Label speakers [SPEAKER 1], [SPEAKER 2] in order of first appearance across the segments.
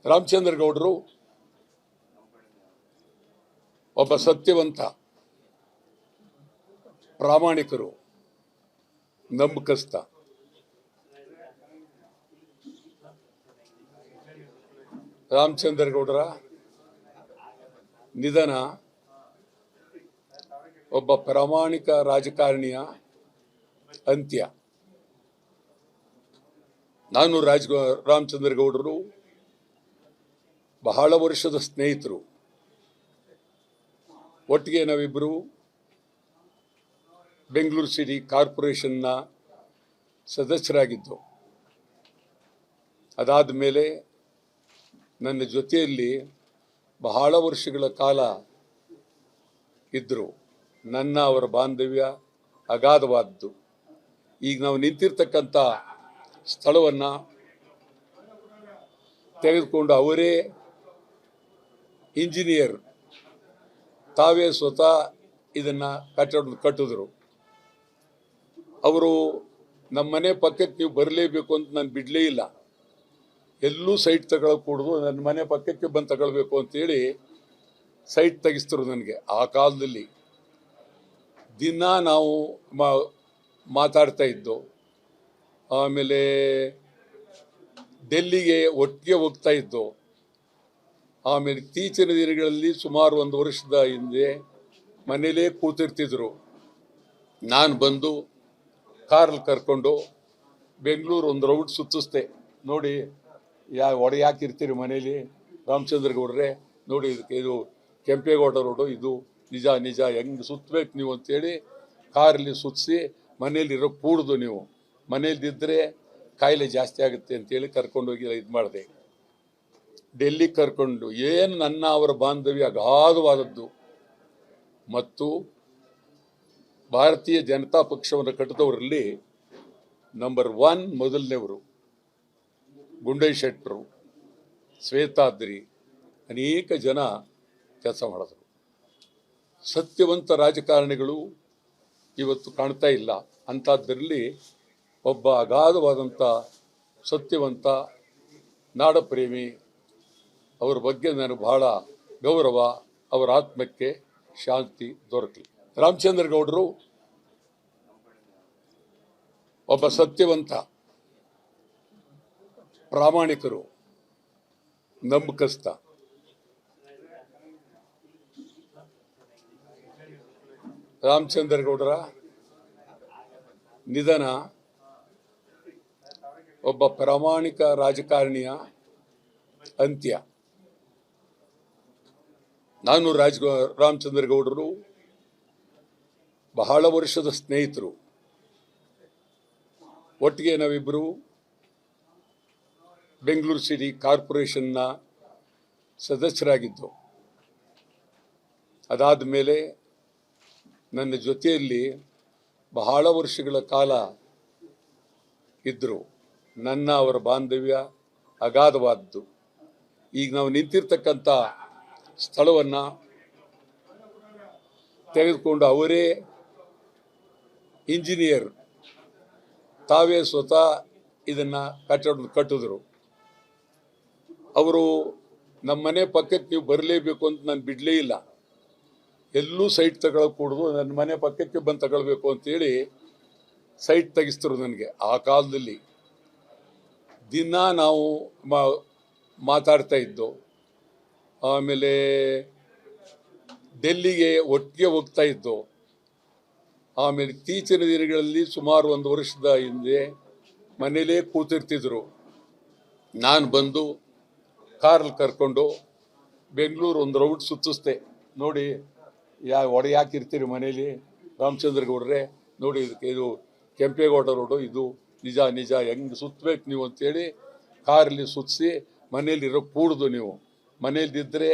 [SPEAKER 1] ರಾಮಚಂದ್ರ ಗೌಡರು ಒಬ್ಬ ಸತ್ಯವಂತ, ಪ್ರಾಮಾಣಿಕರು, ನಂಬಿಕಸ್ಥ. ರಾಮಚಂದ್ರ ಗೌಡರ ನಿಧನ ಒಬ್ಬ ಪ್ರಾಮಾಣಿಕ ರಾಜಕಾರಣಿಯ ಅಂತ್ಯ. ನಾನು ರಾಮಚಂದ್ರ ಗೌಡರು ಬಹಳ ವರ್ಷದ ಸ್ನೇಹಿತರು. ಒಟ್ಟಿಗೆ ನಾವಿಬ್ಬರು ಬೆಂಗಳೂರು ಸಿಟಿ ಕಾರ್ಪೊರೇಷನ್ನ ಸದಸ್ಯರಾಗಿದ್ದು. ಅದಾದ ಮೇಲೆ ನನ್ನ ಜೊತೆಯಲ್ಲಿ ಬಹಳ ವರ್ಷಗಳ ಕಾಲ ಇದ್ದರು. ನನ್ನ ಅವರ ಬಾಂಧವ್ಯ ಅಗಾಧವಾದ್ದು. ಈಗ ನಾವು ನಿಂತಿರ್ತಕ್ಕಂಥ ಸ್ಥಳವನ್ನು ತೆಗೆದುಕೊಂಡು ಅವರೇ ಇಂಜಿನಿಯರ್, ತಾವೇ ಸ್ವತಃ ಇದನ್ನು ಕಟ್ಟಿದ್ರು. ಅವರು ನಮ್ಮ ಮನೆ ಪಕ್ಕಕ್ಕೆ ನೀವು ಬರಲೇಬೇಕು ಅಂತ ನಾನು ಬಿಡಲೇ ಇಲ್ಲ. ಎಲ್ಲೂ ಸೈಟ್ ತಗೊಳ್ಳಕೂಡದು, ನನ್ನ ಮನೆ ಪಕ್ಕಕ್ಕೆ ಬಂದು ತಗೊಳ್ಬೇಕು ಅಂತೇಳಿ ಸೈಟ್ ತೆಗಿಸ್ತರು ನನಗೆ. ಆ ಕಾಲದಲ್ಲಿ ದಿನ ನಾವು ಮಾತಾಡ್ತಾ ಇದ್ದು. ಆಮೇಲೆ ಡೆಲ್ಲಿಗೆ ಒಟ್ಟಿಗೆ ಹೋಗ್ತಾ ಇದ್ದು. ಆಮೇಲೆ ಇತ್ತೀಚಿನ ದಿನಗಳಲ್ಲಿ ಸುಮಾರು 1 ವರ್ಷದ ಹಿಂದೆ ಮನೇಲೇ ಕೂತಿರ್ತಿದ್ರು. ನಾನು ಬಂದು ಕಾರಲ್ಲಿ ಕರ್ಕೊಂಡು ಬೆಂಗಳೂರು ಒಂದು ರೌಂಡ್ ಸುತ್ತಿಸ್ದೆ. ನೋಡಿ ಯಾಕಿರ್ತೀರಿ ಮನೇಲಿ ರಾಮಚಂದ್ರ ಗೌಡ್ರೆ, ನೋಡಿ ಇದಕ್ಕೆ ಇದು ಕೆಂಪೇಗೌಡ ರೋಡು, ಇದು ನಿಜ ಹೆಂಗೆ ಸುತ್ತಬೇಕು ನೀವು ಅಂತೇಳಿ ಕಾರಲ್ಲಿ ಸುತ್ತಿಸಿ ಮನೇಲಿರೋ ಕೂಡ್ದು ನೀವು, ಮನೇಲಿದ್ದರೆ ಕಾಯಿಲೆ ಜಾಸ್ತಿ ಆಗುತ್ತೆ ಅಂತೇಳಿ ಕರ್ಕೊಂಡೋಗಿ ಇದು ಮಾಡಿದೆ. ಡೆಲ್ಲಿಗೆ ಕರ್ಕೊಂಡು ಏನು ನನ್ನ ಅವರ ಬಾಂಧವ್ಯ ಅಗಾಧವಾದದ್ದು. ಮತ್ತು ಭಾರತೀಯ ಜನತಾ ಪಕ್ಷವನ್ನು ಕಟ್ಟಿದವರಲ್ಲಿ ನಂಬರ್ 1 ಮೊದಲನೇವರು ಗುಂಡೈ ಶೆಟ್ಟರು, ಶ್ವೇತಾದ್ರಿ, ಅನೇಕ ಜನ ಕೆಲಸ ಮಾಡಿದ್ರು. ಸತ್ಯವಂತ ರಾಜಕಾರಣಿಗಳು ಇವತ್ತು ಕಾಣ್ತಾ ಇಲ್ಲ. ಅಂಥದ್ರಲ್ಲಿ ಒಬ್ಬ ಅಗಾಧವಾದಂಥ ಸತ್ಯವಂತ ನಾಡಪ್ರೇಮಿ, ಅವರ ಬಗ್ಗೆ ನನಗೆ ಬಹಳ ಗೌರವ. ಅವರ ಆತ್ಮಕ್ಕೆ ಶಾಂತಿ ದೊರಕಲಿ. ರಾಮಚಂದ್ರ ಗೌಡರು ಒಬ್ಬ ಸತ್ಯವಂತ, ಪ್ರಾಮಾಣಿಕರು, ನಂಬಿಕಸ್ಥ. ರಾಮಚಂದ್ರ ಗೌಡರ ನಿಧನ ಒಬ್ಬ ಪ್ರಾಮಾಣಿಕ ರಾಜಕಾರಣಿಯ ಅಂತ್ಯ. ನಾನು ರಾಮಚಂದ್ರ ಗೌಡರು ಬಹಳ ವರ್ಷದ ಸ್ನೇಹಿತರು. ಒಟ್ಟಿಗೆ ನಾವಿಬ್ಬರು ಬೆಂಗಳೂರು ಸಿಟಿ ಕಾರ್ಪೊರೇಷನ್ನ ಸದಸ್ಯರಾಗಿದ್ದು. ಅದಾದ ಮೇಲೆ ನನ್ನ ಜೊತೆಯಲ್ಲಿ ಬಹಳ ವರ್ಷಗಳ ಕಾಲ ಇದ್ದರು. ನನ್ನ ಅವರ ಬಾಂಧವ್ಯ ಅಗಾಧವಾದ್ದು. ಈಗ ನಾವು ನಿಂತಿರ್ತಕ್ಕಂಥ ಸ್ಥಳವನ್ನು ತೆಗೆದುಕೊಂಡು ಅವರೇ ಇಂಜಿನಿಯರ್, ತಾವೇ ಸ್ವತಃ ಇದನ್ನು ಕಟ್ಟಿದ್ರು. ಅವರು ನಮ್ಮ ಮನೆ ಪಕ್ಕಕ್ಕೆ ನೀವು ಬರಲೇಬೇಕು ಅಂತ ನಾನು ಬಿಡಲೇ ಇಲ್ಲ. ಎಲ್ಲೂ ಸೈಟ್ ತಗೊಳ್ಳಕೂಡದು, ನನ್ನ ಮನೆ ಪಕ್ಕಕ್ಕೆ ಬಂದು ತಗೊಳ್ಬೇಕು ಅಂತೇಳಿ ಸೈಟ್ ತೆಗಿಸ್ತರು ನನಗೆ. ಆ ಕಾಲದಲ್ಲಿ ದಿನ ನಾವು ಮಾತಾಡ್ತಾ ಇದ್ದು. ಆಮೇಲೆ ಡೆಲ್ಲಿಗೆ ಒಟ್ಟಿಗೆ ಹೋಗ್ತಾ ಇದ್ದು. ಆಮೇಲೆ ಇತ್ತೀಚಿನ ದಿನಗಳಲ್ಲಿ ಸುಮಾರು 1 ವರ್ಷದ ಹಿಂದೆ ಮನೇಲೇ ಕೂತಿರ್ತಿದ್ರು. ನಾನು ಬಂದು ಕಾರಲ್ಲಿ ಕರ್ಕೊಂಡು ಬೆಂಗಳೂರು ಒಂದು ರೌಂಡ್ ಸುತ್ತಿಸ್ದೆ. ನೋಡಿ ಯಾಕಿರ್ತೀರಿ ಮನೇಲಿ ರಾಮಚಂದ್ರ ಗೌಡ್ರೆ, ನೋಡಿ ಇದಕ್ಕೆ ಇದು ಕೆಂಪೇಗೌಡ ರೋಡು, ಇದು ನಿಜ ಹೆಂಗೆ ಸುತ್ತಬೇಕು ನೀವು ಅಂತೇಳಿ ಕಾರಲ್ಲಿ ಸುತ್ತಿಸಿ ಮನೇಲಿರೋ ಕೂಡ್ದು ನೀವು, ಮನೇಲಿದ್ದರೆ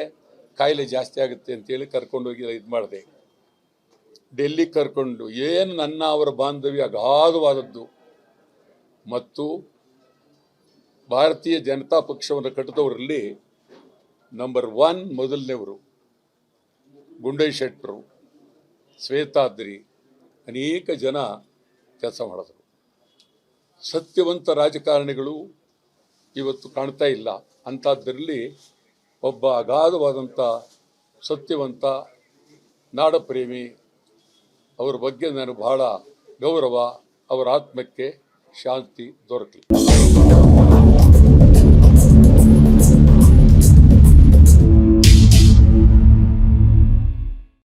[SPEAKER 1] ಕಾಯಿಲೆ ಜಾಸ್ತಿ ಆಗುತ್ತೆ ಅಂತೇಳಿ ಕರ್ಕೊಂಡೋಗಿ ಇದು ಮಾಡಿದೆ. ಡೆಲ್ಲಿಗೆ ಕರ್ಕೊಂಡು ಏನು ನನ್ನ ಅವರ ಬಾಂಧವ್ಯ ಅಗಾಧವಾದದ್ದು. ಮತ್ತು ಭಾರತೀಯ ಜನತಾ ಪಕ್ಷವನ್ನು ಕಟ್ಟಿದವರಲ್ಲಿ ನಂಬರ್ 1 ಮೊದಲನೇವರು ಗುಂಡೈ ಶೆಟ್ಟರು, ಶ್ವೇತಾದ್ರಿ, ಅನೇಕ ಜನ ಕೆಲಸ ಮಾಡಿದ್ರು. ಸತ್ಯವಂತ ರಾಜಕಾರಣಿಗಳು ಇವತ್ತು ಕಾಣ್ತಾ ಇಲ್ಲ. ಅಂಥದ್ರಲ್ಲಿ ಒಬ್ಬ ಅಗಾಧವಾದಂಥ ಸತ್ಯವಂತ ನಾಡಪ್ರೇಮಿ, ಅವರ ಬಗ್ಗೆ ನನಗೆ ಬಹಳ ಗೌರವ. ಅವರ ಆತ್ಮಕ್ಕೆ ಶಾಂತಿ ದೊರಕಲಿ.